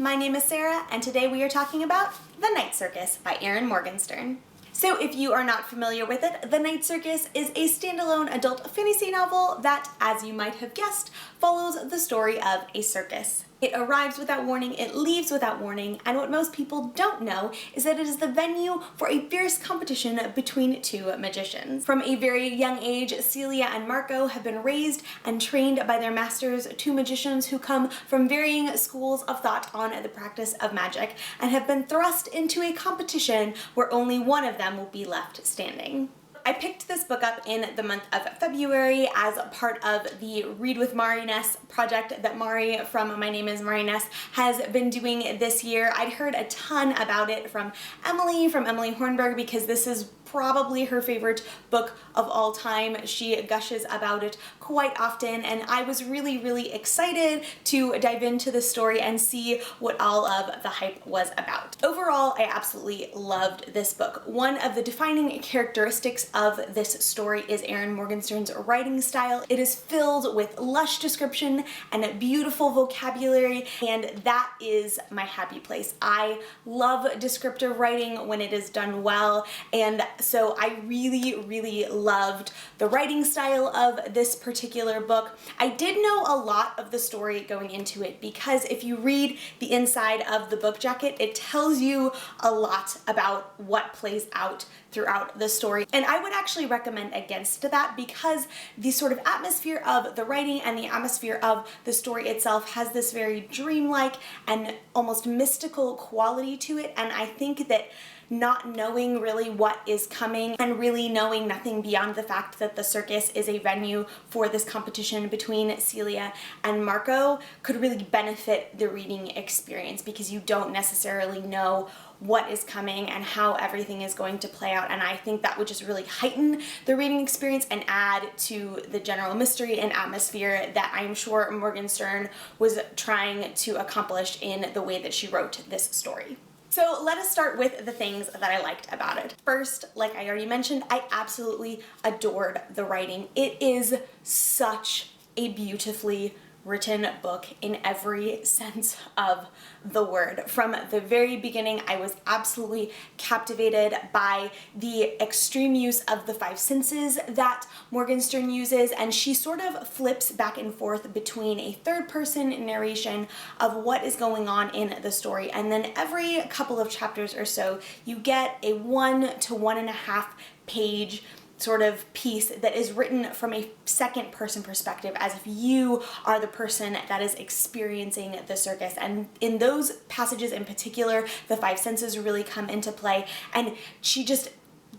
My name is Sarah, and today we are talking about The Night Circus by Erin Morgenstern. So if you are not familiar with it, The Night Circus is a standalone adult fantasy novel that, as you might have guessed, follows the story of a circus. It arrives without warning, it leaves without warning, and what most people don't know is that it is the venue for a fierce competition between two magicians. From a very young age, Celia and Marco have been raised and trained by their masters, two magicians who come from varying schools of thought on the practice of magic, and have been thrust into a competition where only one of them will be left standing. I picked this book up in the month of February as part of the Read with Mari Ness project that Mari from My Name is Mari Ness has been doing this year. I'd heard a ton about it from Emily Hornberg, because this is probably her favorite book of all time. She gushes about it quite often, and I was really excited to dive into the story and see what all of the hype was about. Overall, I absolutely loved this book. One of the defining characteristics of this story is Erin Morgenstern's writing style. It is filled with lush description and beautiful vocabulary, and that is my happy place. I love descriptive writing when it is done well, and so I really loved the writing style of this particular book. I did know a lot of the story going into it, because if you read the inside of the book jacket, it tells you a lot about what plays out throughout the story. And I would actually recommend against that, because the sort of atmosphere of the writing and the atmosphere of the story itself has this very dreamlike and almost mystical quality to it, and I think that not knowing really what is coming and really knowing nothing beyond the fact that the circus is a venue for this competition between Celia and Marco could really benefit the reading experience, because you don't necessarily know what is coming and how everything is going to play out, and I think that would just really heighten the reading experience and add to the general mystery and atmosphere that I'm sure Morgenstern was trying to accomplish in the way that she wrote this story. So let us start with the things that I liked about it. First, like I already mentioned, I absolutely adored the writing. It is such a beautifully written book in every sense of the word. From the very beginning, I was absolutely captivated by the extreme use of the five senses that Morgenstern uses, and she sort of flips back and forth between a third-person narration of what is going on in the story, and then every couple of chapters or so, you get a 1 to 1.5 page sort of piece that is written from a second person perspective, as if you are the person that is experiencing the circus. And in those passages in particular, the five senses really come into play, and she just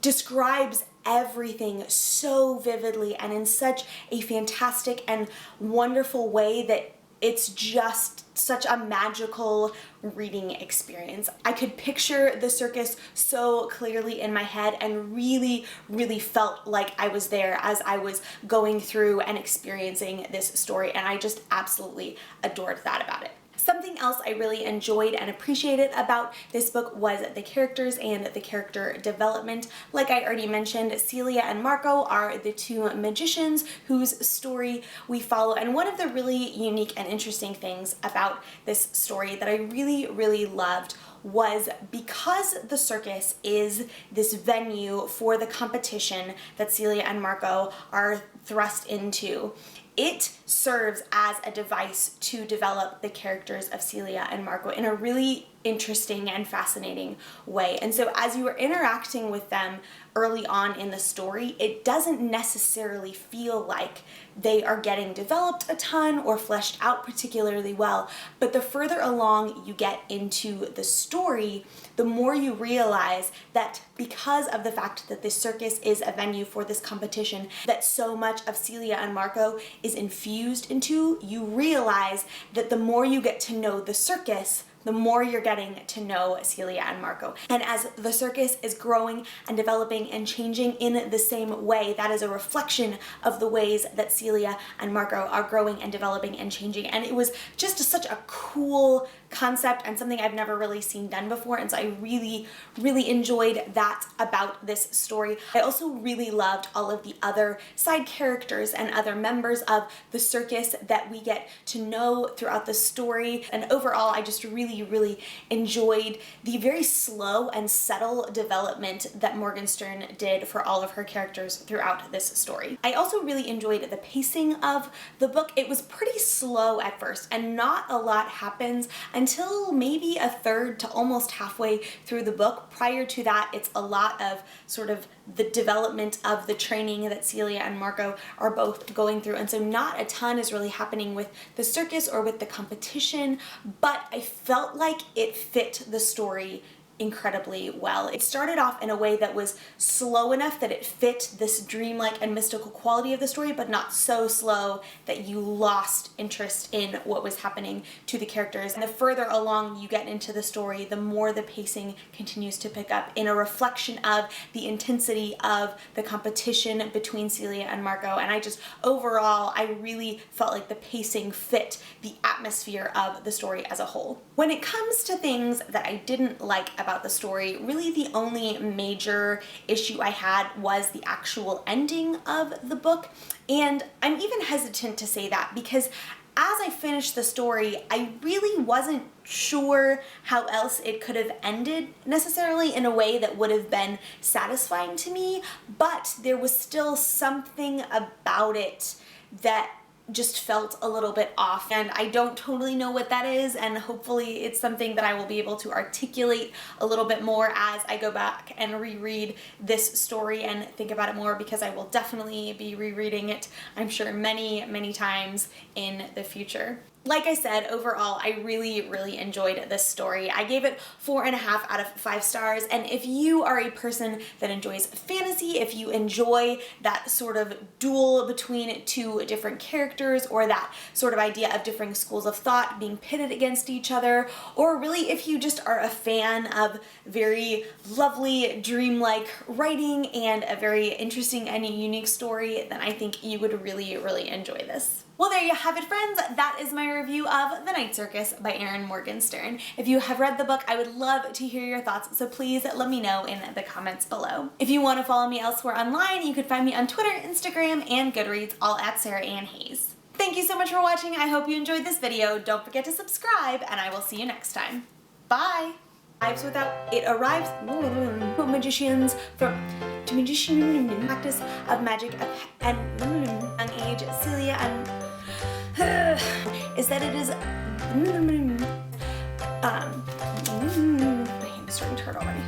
describes everything so vividly and in such a fantastic and wonderful way that it's just such a magical reading experience. I could picture the circus so clearly in my head and really felt like I was there as I was going through and experiencing this story, and I just absolutely adored that about it. Something else I really enjoyed and appreciated about this book was the characters and the character development. Like I already mentioned, Celia and Marco are the two magicians whose story we follow, and one of the really unique and interesting things about this story that I really loved was, because the circus is this venue for the competition that Celia and Marco are thrust into, it serves as a device to develop the characters of Celia and Marco in a really interesting and fascinating way. And so as you are interacting with them early on in the story, it doesn't necessarily feel like they are getting developed a ton or fleshed out particularly well, but the further along you get into the story, the more you realize that because of the fact that this circus is a venue for this competition that so much of Celia and Marco is infused into, you realize that the more you get to know the circus, the more you're getting to know Celia and Marco. And as the circus is growing and developing and changing in the same way, that is a reflection of the ways that Celia and Marco are growing and developing and changing. And it was just such a cool concept and something I've never really seen done before, and so I really, really enjoyed that about this story. I also really loved all of the other side characters and other members of the circus that we get to know throughout the story, and overall I just really, really enjoyed the very slow and subtle development that Morgenstern did for all of her characters throughout this story. I also really enjoyed the pacing of the book. It was pretty slow at first, and not a lot happens until maybe a third to almost halfway through the book. Prior to that, it's a lot of sort of the development of the training that Celia and Marco are both going through, and so not a ton is really happening with the circus or with the competition, but I felt like it fit the story incredibly well. It started off in a way that was slow enough that it fit this dreamlike and mystical quality of the story, but not so slow that you lost interest in what was happening to the characters. And the further along you get into the story, the more the pacing continues to pick up in a reflection of the intensity of the competition between Celia and Marco. And I just, overall, I really felt like the pacing fit the atmosphere of the story as a whole. When it comes to things that I didn't like about the story, really the only major issue I had was the actual ending of the book. And I'm even hesitant to say that because as I finished the story, I really wasn't sure how else it could have ended necessarily in a way that would have been satisfying to me, but there was still something about it that just felt a little bit off, and I don't totally know what that is, and hopefully it's something that I will be able to articulate a little bit more as I go back and reread this story and think about it more, because I will definitely be rereading it, I'm sure, many, many times in the future. Like I said, overall, I really, really enjoyed this story. I gave it 4.5 out of 5 stars, and if you are a person that enjoys fantasy, if you enjoy that sort of duel between two different characters, or that sort of idea of different schools of thought being pitted against each other, or really if you just are a fan of very lovely, dreamlike writing and a very interesting and unique story, then I think you would really, really enjoy this. Well, there you have it, friends. That is my review of The Night Circus by Erin Morgenstern. If you have read the book, I would love to hear your thoughts, so please let me know in the comments below. If you want to follow me elsewhere online, you can find me on Twitter, Instagram, and Goodreads, all at Sarah Ann Hayes. Thank you so much for watching. I hope you enjoyed this video. Don't forget to subscribe, and I will see you next time. Bye! Lives without it arrives magicians from practice of magic and young age. Celia and is that it is my hand is starting to hurt already.